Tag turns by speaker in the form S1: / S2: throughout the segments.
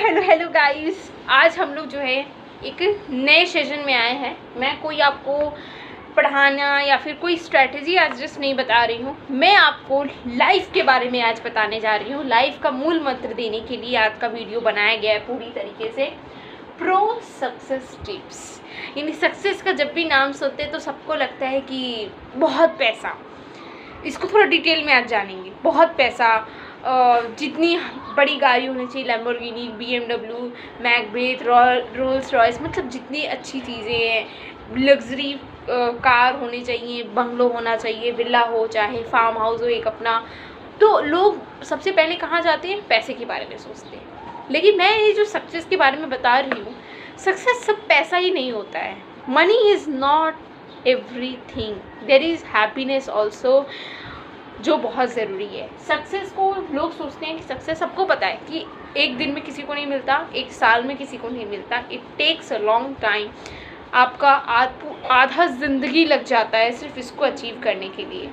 S1: Hello guys, आज हम लोग जो है एक नए सेशन में आए हैं। मैं कोई आपको पढ़ाना या फिर कोई स्ट्रेटजी आज जस्ट नहीं बता रही हूँ। मैं आपको लाइफ के बारे में आज बताने जा रही हूँ। लाइफ का मूल मंत्र देने के लिए आज का वीडियो बनाया गया है पूरी तरीके से। प्रो सक्सेस टिप्स, यानी सक्सेस का जब भी नाम सुनते तो सबको लगता है कि बहुत पैसा। इसको थोड़ा डिटेल में आज जानेंगे। बहुत पैसा, जितनी बड़ी गाड़ी होनी चाहिए, Lamborghini, BMW, Macbeth, Rolls Royce, मतलब जितनी अच्छी चीज़ें हैं, लग्जरी कार होनी चाहिए, बंगलो होना चाहिए, विला हो, चाहे फार्म हाउस हो एक अपना। तो लोग सबसे पहले कहाँ जाते हैं? पैसे के बारे में सोचते हैं। लेकिन मैं ये जो सक्सेस के बारे में बता रही हूँ, सक्सेस सब पैसा ही नहीं होता है। Money is not everything, there is happiness also, जो बहुत ज़रूरी है। सक्सेस को लोग सोचते हैं कि सक्सेस, सबको पता है कि एक दिन में किसी को नहीं मिलता, एक साल में किसी को नहीं मिलता। It takes a long time. आपका आधा ज़िंदगी लग जाता है सिर्फ इसको अचीव करने के लिए।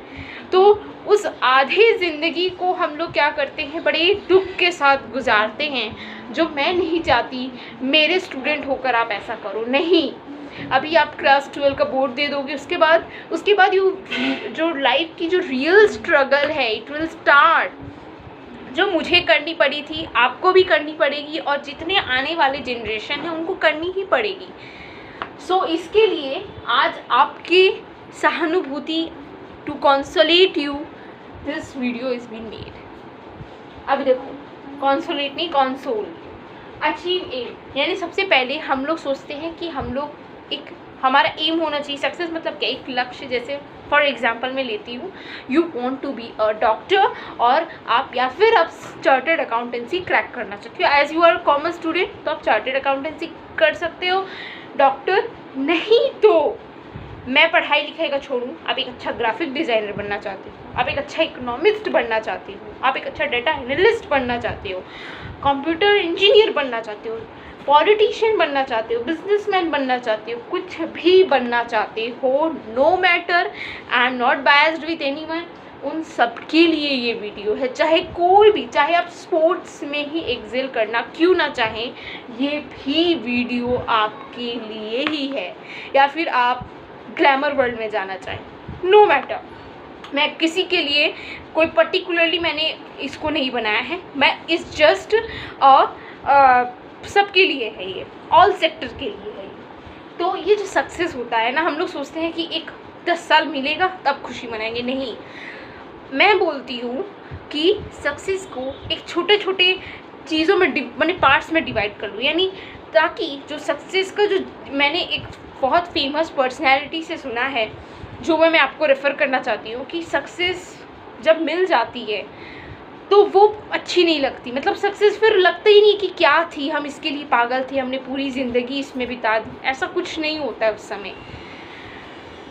S1: तो उस आधी ज़िंदगी को हम लोग क्या करते हैं, बड़े दुख के साथ गुजारते हैं। जो मैं नहीं चाहती मेरे स्टूडेंट होकर आप ऐसा करो, नहीं। अभी आप क्लास 12 का बोर्ड दे दोगे, उसके बाद जो लाइफ की जो रियल स्ट्रगल है, इट विल स्टार्ट। जो मुझे करनी पड़ी थी आपको भी करनी पड़ेगी, और जितने आने वाले जनरेशन हैं उनको करनी ही पड़ेगी। सो इसके लिए आज आपकी सहानुभूति, to console you, this video is been made. अब देखो, कंसोलेट नहीं, कंसोल, अचीव एम। यानी सबसे पहले हम लोग सोचते हैं कि हम लोग हमारा एम होना चाहिए। सक्सेस मतलब क्या? एक लक्ष्य। जैसे फॉर एग्जांपल मैं लेती हूँ, you want to be a doctor, और आप या फिर आप चार्टर्ड अकाउंटेंसी क्रैक करना चाहते हो। As you are commerce student तो आप चार्टर्ड अकाउंटेंसी कर सकते हो। डॉक्टर नहीं तो मैं पढ़ाई लिखाई का छोड़ूँ, आप एक अच्छा ग्राफिक डिज़ाइनर बनना चाहते हो, आप एक अच्छा इकोनॉमिस्ट बनना चाहते हो, आप एक अच्छा डेटा एनालिस्ट बनना चाहते हो, कंप्यूटर इंजीनियर बनना चाहते हो, पॉलिटिशियन बनना चाहते हो, बिजनेसमैन बनना चाहते हो, कुछ भी बनना चाहते हो, no matter, I am not biased with anyone, उन सब के लिए ये वीडियो है। चाहे कोई भी, चाहे आप स्पोर्ट्स में ही एक्सेल करना क्यों ना चाहें, ये भी वीडियो आपके लिए ही है। या फिर आप ग्लैमर वर्ल्ड में जाना चाहें, नो मैटर। मैं किसी के लिए कोई पर्टिकुलरली मैंने इसको नहीं बनाया है, मैं इस जस्ट सबके लिए है, ये ऑल सेक्टर के लिए है। तो ये जो सक्सेस होता है ना, हम लोग सोचते हैं कि एक 10 साल मिलेगा तब खुशी मनाएंगे, नहीं। मैं बोलती हूँ कि सक्सेस को एक छोटे छोटे चीज़ों में मैंने पार्ट्स में डिवाइड कर लूँ, यानी ताकि जो सक्सेस का, जो मैंने एक बहुत फेमस पर्सनैलिटी से सुना है, जो मैं आपको रेफ़र करना चाहती हूँ, कि सक्सेस जब मिल जाती है तो वो अच्छी नहीं लगती। मतलब सक्सेस फिर लगता ही नहीं कि क्या थी, हम इसके लिए पागल थे, हमने पूरी ज़िंदगी इसमें बिता दी। ऐसा कुछ नहीं होता है उस समय।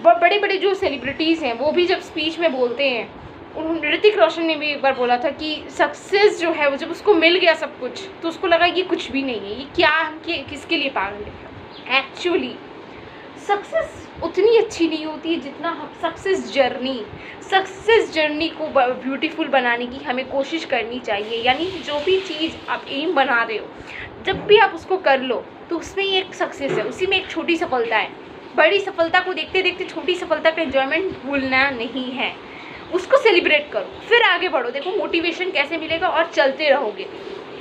S1: बड़े बड़े जो सेलिब्रिटीज़ हैं वो भी जब स्पीच में बोलते हैं, उन्होंने, ऋतिक रोशन ने भी एक बार बोला था कि सक्सेस जो है वो जब उसको मिल गया सब कुछ, तो उसको लगा ये कुछ भी नहीं है, ये क्या, किसके लिए पागल है। एक्चुअली सक्सेस उतनी अच्छी नहीं होती है जितना हम सक्सेस जर्नी को ब्यूटीफुल बनाने की हमें कोशिश करनी चाहिए। यानी जो भी चीज़ आप एम बना रहे हो, जब भी आप उसको कर लो तो उसमें ही एक सक्सेस है, उसी में एक छोटी सफलता है। बड़ी सफलता को देखते देखते छोटी सफलता का एंजॉयमेंट भूलना नहीं है, उसको सेलिब्रेट करो, फिर आगे बढ़ो। देखो मोटिवेशन कैसे मिलेगा, और चलते रहोगे।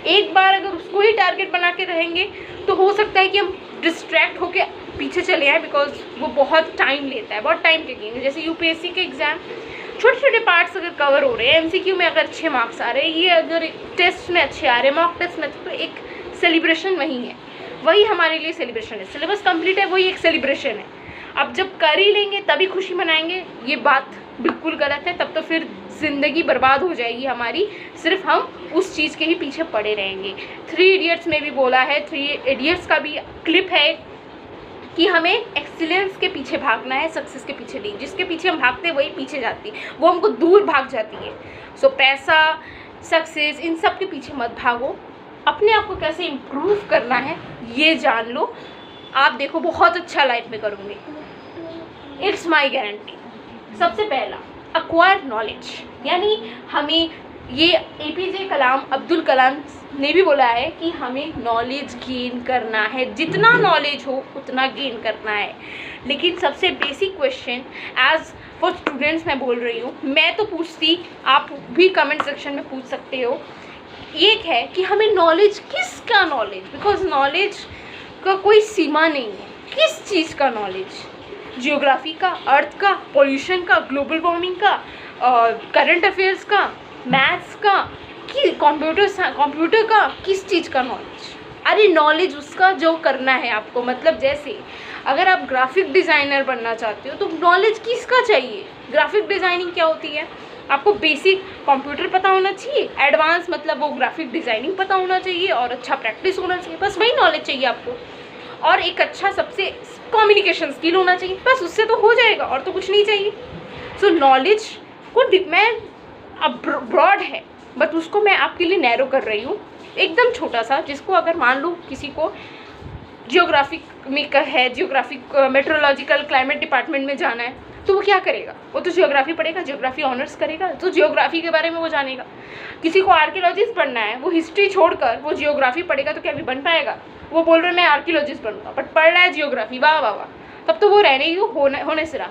S1: एक बार अगर उसको ही टारगेट बना के रहेंगे तो हो सकता है कि हम डिस्ट्रैक्ट होके पीछे चले आए, बिकॉज वो बहुत टाइम लेता है, बहुत टाइम टेकिंग है। जैसे UPSC के एग्ज़ाम, छोटे छोटे पार्ट्स अगर कवर हो रहे हैं, MCQ में अगर अच्छे मार्क्स आ रहे हैं, ये अगर टेस्ट में अच्छे आ रहे हैं, मॉक टेस्ट में, तो एक सेलिब्रेशन वही है, वही हमारे लिए सेलिब्रेशन है। सिलेबस कंप्लीट है, वही एक सेलिब्रेशन है। अब जब कर ही लेंगे तभी खुशी मनाएंगे, ये बात बिल्कुल गलत है। तब तो फिर ज़िंदगी बर्बाद हो जाएगी हमारी, सिर्फ हम उस चीज़ के ही पीछे पड़े रहेंगे। 3 इडियट्स में भी बोला है, 3 इडियट्स का भी क्लिप है कि हमें एक्सीलेंस के पीछे भागना है, सक्सेस के पीछे नहीं। जिसके पीछे हम भागते हैं वही पीछे जाती है, वो हमको दूर भाग जाती है। सो पैसा, सक्सेस, इन सब के पीछे मत भागो। अपने आप को कैसे इम्प्रूव करना है ये जान लो, आप देखो बहुत अच्छा लाइफ में करोगे, इट्स माई गारंटी। सबसे पहला, अक्वायर नॉलेज, यानी हमें ये APJ अब्दुल कलाम ने भी बोला है कि हमें नॉलेज गेन करना है, जितना नॉलेज हो उतना गेन करना है। लेकिन सबसे basic question as for students मैं बोल रही हूँ, मैं तो पूछती, आप भी कमेंट सेक्शन में पूछ सकते हो, एक है कि हमें नॉलेज, किसका नॉलेज, बिकॉज नॉलेज का कोई सीमा नहीं है। किस चीज़ का नॉलेज? जियोग्राफी का, अर्थ का, पॉल्यूशन का, ग्लोबल वार्मिंग का, करंट अफेयर्स का, मैथ्स का, कि कंप्यूटर का, किस चीज़ का नॉलेज? अरे नॉलेज उसका जो करना है आपको, मतलब जैसे अगर आप ग्राफिक डिज़ाइनर बनना चाहते हो तो नॉलेज किसका चाहिए? ग्राफिक डिज़ाइनिंग क्या होती है? आपको बेसिक कंप्यूटर पता होना चाहिए, एडवांस मतलब वो ग्राफिक डिज़ाइनिंग पता होना चाहिए और अच्छा प्रैक्टिस होना चाहिए, बस वही नॉलेज चाहिए आपको। और एक अच्छा सबसे कम्युनिकेशन स्किल होना चाहिए, बस उससे तो हो जाएगा, और तो कुछ नहीं चाहिए। सो नॉलेज को मैं अब ब्रॉड है, बट उसको मैं आपके लिए नैरो कर रही हूँ, एकदम छोटा सा, जिसको अगर मान लो किसी को जियोग्राफिक में है, जियोग्राफिक मेट्रोलॉजिकल क्लाइमेट डिपार्टमेंट में जाना है, तो वो क्या करेगा? वो तो जियोग्राफी पढ़ेगा, जियोग्राफी ऑनर्स करेगा, तो जियोग्राफी के बारे में वो जानेगा। किसी को आर्कियोलॉजिस्ट बनना है, वो हिस्ट्री छोड़कर वो जियोग्राफी पढ़ेगा तो क्या भी बन पाएगा? वो बोल रहे मैं आर्कियोलॉजिस्ट बनूंगा, बट पढ़ रहा है जियोग्राफी, वाह वाह वाह, तब तो वो रहने ही होने से रहा।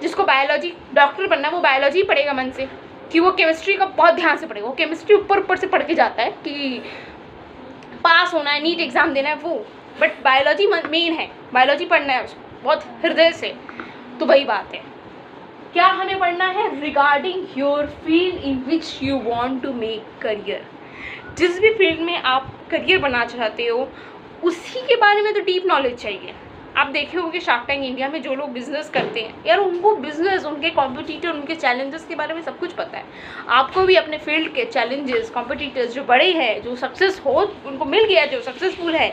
S1: जिसको बायोलॉजी डॉक्टर बनना है, वो बायोलॉजी पढ़ेगा मन से, कि वो केमिस्ट्री का बहुत ध्यान से पढ़ेगा, वो केमिस्ट्री ऊपर से पढ़ के जाता है कि पास होना है, नीट एग्ज़ाम देना है वो, बट बायोलॉजी मेन है, बायोलॉजी पढ़ना है उसको बहुत हृदय से। तो वही बात है, क्या हमें पढ़ना है? Regarding your field in which you want to make career. जिस भी फील्ड में आप करियर बनाना चाहते हो उसी के बारे में तो डीप नॉलेज चाहिए। आप देखे होंगे शार्क टैंक इंडिया में जो लोग बिजनेस करते हैं यार, उनको बिजनेस, उनके कॉम्पिटिटर, उनके चैलेंजेस के बारे में सब कुछ पता है। आपको भी अपने फील्ड के चैलेंजेस, कॉम्पिटिटर्स जो बड़े हैं, जो सक्सेस हो उनको मिल गया, जो सक्सेसफुल है,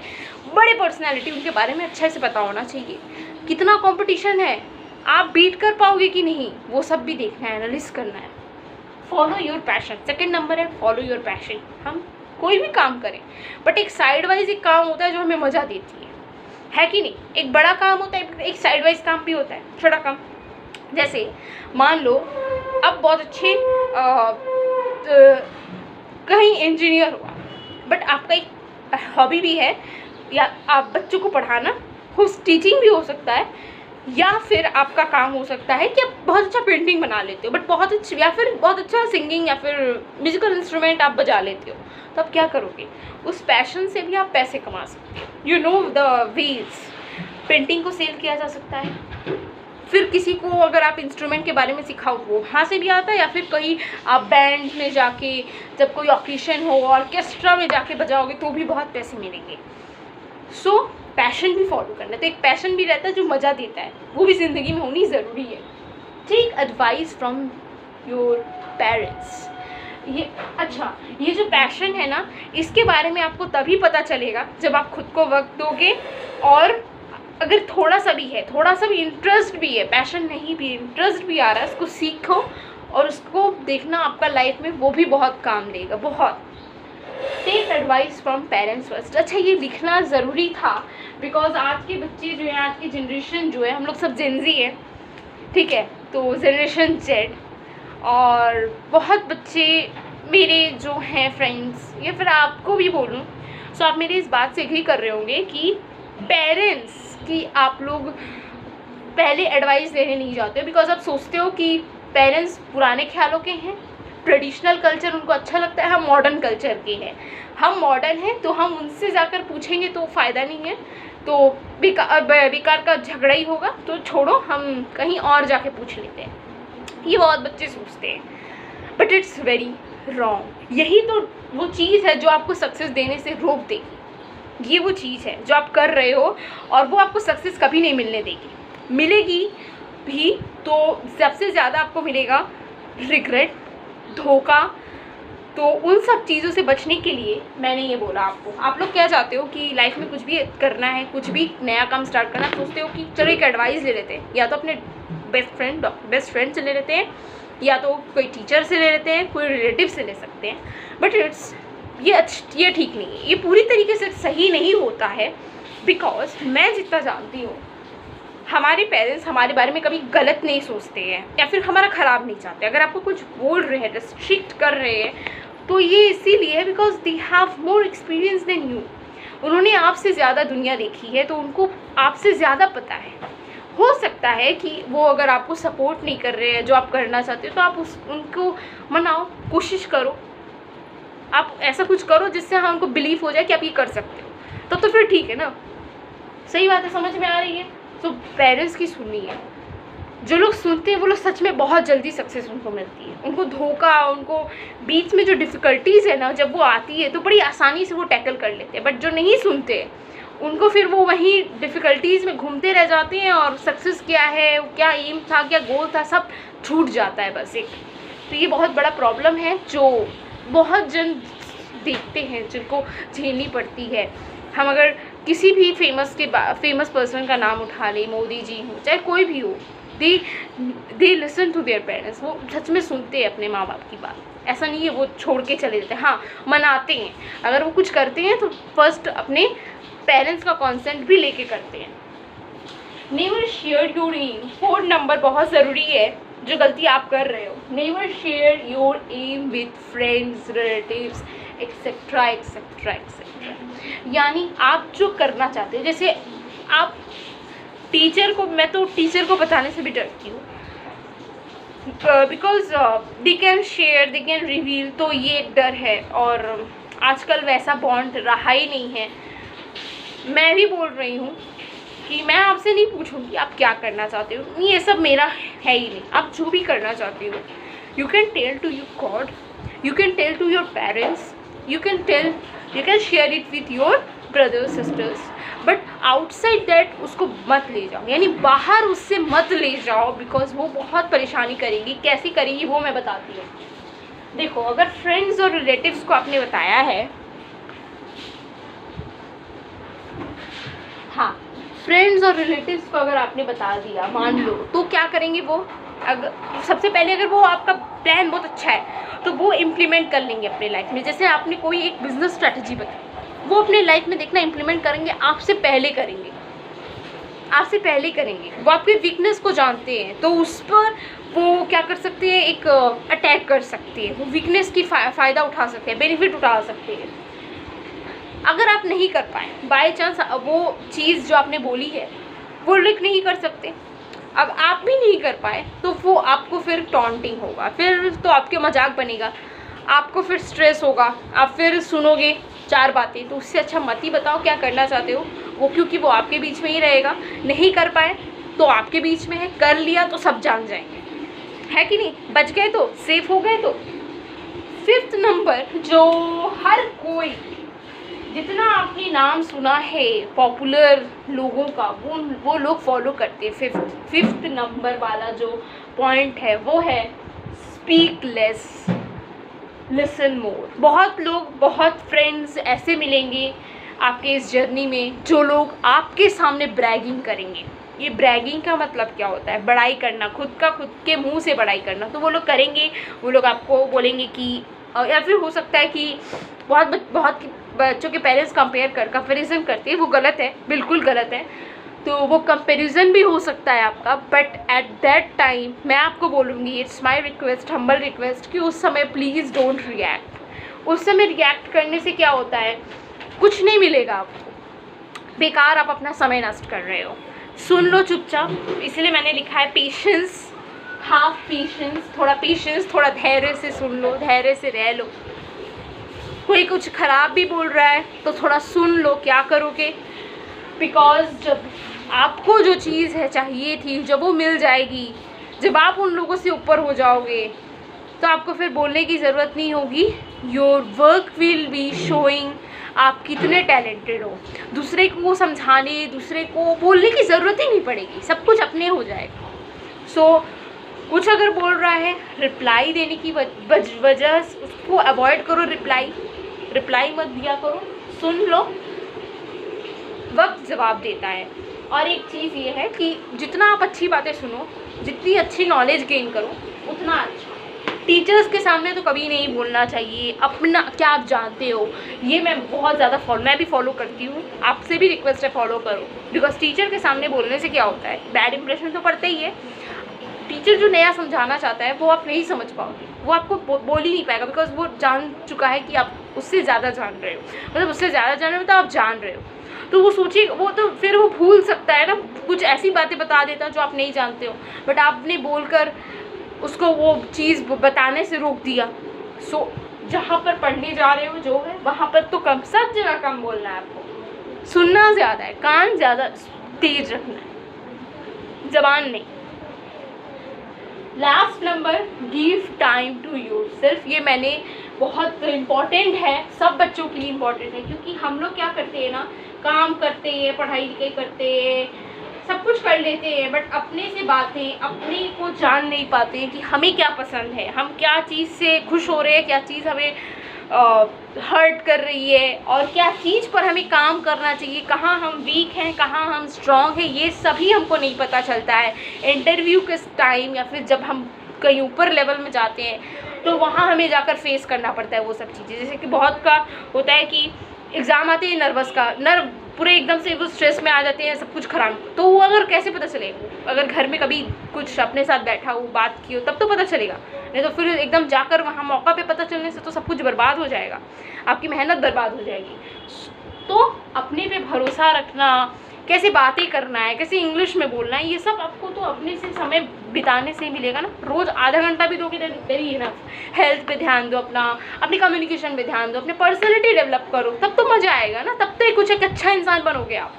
S1: बड़े पर्सनैलिटी, उनके बारे में अच्छे से पता होना चाहिए। कितना कॉम्पिटिशन है, आप बीट कर पाओगे कि नहीं, वो सब भी देखना है, एनालिस करना है। Follow your passion, second number है फॉलो योर पैशन। हम कोई भी काम करें, बट एक साइड वाइज एक काम होता है जो हमें मज़ा देती है कि नहीं? एक बड़ा काम होता है, एक साइड वाइज काम भी होता है, छोटा काम। जैसे मान लो अब बहुत अच्छे कहीं इंजीनियर हुआ, बट आपका एक हॉबी भी है, या आप बच्चों को पढ़ाना, टीचिंग भी हो सकता है, या फिर आपका काम हो सकता है कि आप बहुत अच्छा पेंटिंग बना लेते हो, बट बहुत अच्छी, या फिर बहुत अच्छा सिंगिंग या फिर म्यूजिकल इंस्ट्रूमेंट आप बजा लेते हो, तो आप क्या करोगे? उस पैशन से भी आप पैसे कमा सकते हो। You know the ways. Painting को सेल किया जा सकता है, फिर किसी को अगर आप इंस्ट्रूमेंट के बारे में सिखाओ वो वहाँ से भी आता है, या फिर कहीं आप बैंड में जाके जब कोई ऑकेशन हो, ऑर्केस्ट्रा में जाके बजाओगे तो भी बहुत पैसे मिलेंगे। सो पैशन भी फॉलो करना है, तो एक पैशन भी रहता है जो मज़ा देता है, वो भी ज़िंदगी में होनी ज़रूरी है। Take advice from your parents. ये जो पैशन है ना, इसके बारे में आपको तभी पता चलेगा जब आप खुद को वक्त दोगे, और अगर थोड़ा सा भी इंटरेस्ट भी है, पैशन नहीं भी इंटरेस्ट भी आ रहा है, उसको सीखो और उसको देखना आपका लाइफ में, वो भी बहुत काम देगा, बहुत। Take advice from parents first. अच्छा, ये लिखना ज़रूरी था बिकॉज आज के बच्चे जो हैं, आज की जनरेशन जो है, हम लोग सब जेनजी हैं, ठीक है, तो जनरेशन जेड, और बहुत बच्चे मेरे जो हैं फ्रेंड्स, या फिर आपको भी बोलूँ, सो आप मेरी इस बात से एग्री कर रहे होंगे कि पेरेंट्स की आप लोग पहले एडवाइस देने नहीं जाते हो, बिकॉज आप सोचते हो कि पेरेंट्स पुराने ख्यालों के हैं, ट्रेडिशनल कल्चर उनको अच्छा लगता है, हम मॉडर्न कल्चर के हैं, हम मॉडर्न हैं, तो हम उनसे जाकर पूछेंगे तो फ़ायदा नहीं है, तो बेकार का झगड़ा ही होगा, तो छोड़ो, हम कहीं और जाके पूछ लेते हैं। ये बहुत बच्चे सोचते हैं, बट इट्स वेरी रॉन्ग। यही तो वो चीज़ है जो आपको सक्सेस देने से रोक देगी। ये वो चीज़ है जो आप कर रहे हो, और वो आपको सक्सेस कभी नहीं मिलने देगी। मिलेगी भी तो सबसे ज़्यादा आपको मिलेगा रिग्रेट, धोखा। तो उन सब चीज़ों से बचने के लिए मैंने ये बोला आपको। आप लोग क्या चाहते हो कि लाइफ में कुछ भी करना है, कुछ भी नया काम स्टार्ट करना, सोचते हो कि चलो एक एडवाइस ले लेते हैं, या तो अपने बेस्ट फ्रेंड से ले लेते हैं, या तो कोई टीचर से ले लेते हैं, कोई रिलेटिव से ले सकते हैं, बट ये ठीक नहीं है, ये पूरी तरीके से सही नहीं होता है। बिकॉज मैं जितना जानती हूँ, हमारे पेरेंट्स हमारे बारे में कभी गलत नहीं सोचते हैं या फिर हमारा ख़राब नहीं चाहते। अगर आपको कुछ बोल रहे हैं, रिस्ट्रिक्ट कर रहे हैं, तो ये इसीलिए है because they have more experience than you. उन्होंने आपसे ज़्यादा दुनिया देखी है, तो उनको आपसे ज़्यादा पता है। हो सकता है कि वो अगर आपको सपोर्ट नहीं कर रहे हैं जो आप करना चाहते हो, तो आप उनको मनाओ, कोशिश करो, आप ऐसा कुछ करो जिससे हाँ उनको बिलीव हो जाए कि आप ये कर सकते हो, तो फिर ठीक है ना। सही बात है, समझ में आ रही है। तो पेरेंट्स की सुननी है। जो लोग सुनते हैं वो लोग सच में बहुत जल्दी सक्सेस उनको मिलती है। उनको धोखा, उनको बीच में जो डिफ़िकल्टीज़ है ना, जब वो आती है तो बड़ी आसानी से वो टैकल कर लेते हैं। बट जो नहीं सुनते उनको फिर वो वहीं डिफ़िकल्टीज़ में घूमते रह जाते हैं, और सक्सेस क्या है, क्या एम था, क्या गोल था, सब छूट जाता है बस एक। तो ये बहुत बड़ा प्रॉब्लम है जो बहुत जन देखते हैं, जिनको झेलनी पड़ती है। हम अगर किसी भी फेमस पर्सन का नाम उठा लें, मोदी जी हो चाहे कोई भी हो, they listen to their parents. वो सच में सुनते हैं अपने माँ बाप की बात। ऐसा नहीं है वो छोड़ के चले जाते हैं, हाँ मनाते हैं। अगर वो कुछ करते हैं तो फर्स्ट अपने पेरेंट्स का कॉन्सेंट भी लेके करते हैं। Never share your aim. 4 number बहुत ज़रूरी है, जो गलती आप कर रहे हो। Never share your aim with friends, relatives etcetera etcetera etcetera. यानी आप जो करना चाहते हैं, जैसे आप टीचर को, मैं तो टीचर को बताने से भी डरती हूँ, because they can share, they can reveal, तो ये एक डर है। और आजकल वैसा बॉन्ड रहा ही नहीं है। मैं भी बोल रही हूँ कि मैं आपसे नहीं पूछूंगी आप क्या करना चाहते हो, नहीं, ये सब मेरा है ही नहीं। आप जो भी करना चाहते हो, you can tell to your god, you can tell to your parents, you can share it with your brothers sisters, but outside that उसको मत ले जाओ, यानी बाहर उससे मत ले जाओ, बिकॉज वो बहुत परेशानी करेगी। कैसी करेगी वो मैं बताती हूँ। देखो, अगर फ्रेंड्स और रिलेटिव्स को आपने बताया है, हाँ फ्रेंड्स और रिलेटिव्स को अगर आपने बता दिया, मान लो, तो क्या करेंगे वो? अगर सबसे पहले अगर वो आपका प्लान बहुत अच्छा है तो वो इम्प्लीमेंट कर लेंगे अपने लाइफ में। जैसे आपने कोई एक बिजनेस स्ट्रैटेजी बताई, वो अपने लाइफ में देखना इम्प्लीमेंट करेंगे, आपसे पहले करेंगे, आपसे पहले करेंगे। वो आपके वीकनेस को जानते हैं, तो उस पर वो क्या कर सकते हैं, एक अटैक कर सकते हैं। वो वीकनेस की फ़ायदा उठा सकते हैं, बेनिफिट उठा सकते हैं। अगर आप नहीं कर पाए, बाय चांस वो चीज़ जो आपने बोली है वो लिख नहीं कर सकते, अब आप भी नहीं कर पाए, तो वो आपको फिर टॉन्टिंग होगा, फिर तो आपके मजाक बनेगा, आपको फिर स्ट्रेस होगा, आप फिर सुनोगे 4 बातें। तो उससे अच्छा मत ही बताओ क्या करना चाहते हो वो, क्योंकि वो आपके बीच में ही रहेगा। नहीं कर पाए तो आपके बीच में है, कर लिया तो सब जान जाएंगे, है कि नहीं? बच गए तो, सेफ हो गए तो। 5th नंबर जो हर कोई, जितना आपने नाम सुना है पॉपुलर लोगों का, वो लोग फॉलो करते हैं। 5th नंबर वाला जो पॉइंट है वो है स्पीक लेस, लिसन मोर। बहुत लोग, बहुत फ्रेंड्स ऐसे मिलेंगे आपके इस जर्नी में जो लोग आपके सामने ब्रैगिंग करेंगे। ये ब्रैगिंग का मतलब क्या होता है? बड़ाई करना, खुद के मुंह से बड़ाई करना। तो वो लोग करेंगे, वो लोग आपको बोलेंगे कि, या फिर हो सकता है कि बहुत बच्चों के पेरेंट्स कंपेरिजन करते हैं, वो गलत है, बिल्कुल गलत है। तो वो कंपैरिजन भी हो सकता है आपका, बट एट दैट टाइम मैं आपको बोलूँगी, it's my request, humble request, कि उस समय प्लीज़ डोंट रिएक्ट। उस समय रिएक्ट करने से क्या होता है, कुछ नहीं मिलेगा आपको, बेकार आप अपना समय नष्ट कर रहे हो। सुन लो चुपचाप, इसलिए मैंने लिखा है पेशेंस, हाफ पेशेंस, थोड़ा धैर्य से सुन लो, धैर्य से रह लो। कोई कुछ ख़राब भी बोल रहा है तो थोड़ा सुन लो, क्या करोगे? बिकॉज जब आपको जो चीज़ है चाहिए थी, जब वो मिल जाएगी, जब आप उन लोगों से ऊपर हो जाओगे, तो आपको फिर बोलने की ज़रूरत नहीं होगी। Your work will be showing आप कितने टैलेंटेड हो। दूसरे को समझाने, दूसरे को बोलने की ज़रूरत ही नहीं पड़ेगी, सब कुछ अपने हो जाएगा। सो कुछ अगर बोल रहा है, रिप्लाई देने की वजह उसको अवॉइड करो, रिप्लाई मत दिया करो, सुन लो, वक्त जवाब देता है। और एक चीज़ ये है कि जितना आप अच्छी बातें सुनो, जितनी अच्छी नॉलेज गेन करो, उतना अच्छा। टीचर्स के सामने तो कभी नहीं बोलना चाहिए अपना क्या आप जानते हो। ये मैं बहुत ज़्यादा मैं भी फॉलो करती हूँ, आपसे भी रिक्वेस्ट है फॉलो करो। बिकॉज टीचर के सामने बोलने से क्या होता है, बैड इंप्रेशन तो पड़ता ही है। टीचर जो नया समझाना चाहता है वो आप नहीं समझ पाओगे, वो आपको बोल ही नहीं पाएगा, बिकॉज वो जान चुका है कि आप उससे ज़्यादा जान रहे हो, मतलब उससे ज़्यादा जान रहे हो तो आप जान रहे हो। तो वो सोचिए, वो तो फिर वो भूल सकता है ना, कुछ ऐसी बातें बता देता जो आप नहीं जानते हो, बट आपने बोलकर उसको वो चीज़ बताने से रोक दिया। सो जहाँ पर पढ़ने जा रहे हो जो है वहाँ पर तो कम, सब जगह कम बोलना है आपको, सुनना ज़्यादा है, कान ज़्यादा तेज रखना है, जबान नहीं। Last number, give time to yourself. ये मैंने बहुत इम्पॉर्टेंट है, सब बच्चों के लिए इम्पॉर्टेंट है, क्योंकि हम लोग क्या करते हैं ना, काम करते हैं, पढ़ाई लिखाई करते हैं, सब कुछ कर लेते हैं, बट अपने से बातें, अपने को जान नहीं पाते हैं कि हमें क्या पसंद है, हम क्या चीज़ से खुश हो रहे हैं, क्या चीज़ हमें हर्ट कर रही है, और क्या चीज़ पर हमें काम करना चाहिए, कहाँ हम वीक हैं, कहाँ हम स्ट्रॉन्ग हैं, ये सभी हमको नहीं पता चलता है। इंटरव्यू के टाइम या फिर जब हम कहीं ऊपर लेवल में जाते हैं तो वहाँ हमें जाकर फेस करना पड़ता है वो सब चीज़ें। जैसे कि बहुत का होता है कि एग्ज़ाम आते हैं, नर्वस का पूरे एकदम से वो स्ट्रेस में आ जाते हैं, सब कुछ खराब, तो वो अगर कैसे पता चलेगा, अगर घर में कभी कुछ अपने साथ बैठा हो, बात की हो, तब तो पता चलेगा, नहीं तो फिर एकदम जाकर वहाँ मौका पे पता चलने से तो सब कुछ बर्बाद हो जाएगा, आपकी मेहनत बर्बाद हो जाएगी। तो अपने पे भरोसा रखना, कैसे बातें करना है, कैसे इंग्लिश में बोलना है, ये सब आपको तो अपने से समय बिताने से ही मिलेगा ना। रोज़ आधा घंटा भी दोगे वेरी इनफ। हेल्थ पे ध्यान दो, अपनी कम्युनिकेशन पे ध्यान दो, अपने पर्सनैलिटी डेवलप करो, तब तो मज़ा आएगा ना, तब तो कुछ एक अच्छा इंसान बनोगे आप।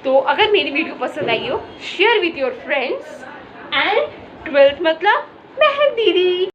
S1: तो अगर मेरी वीडियो पसंद आई हो, share with your friends. And 12th मतलब मेहक दीदी।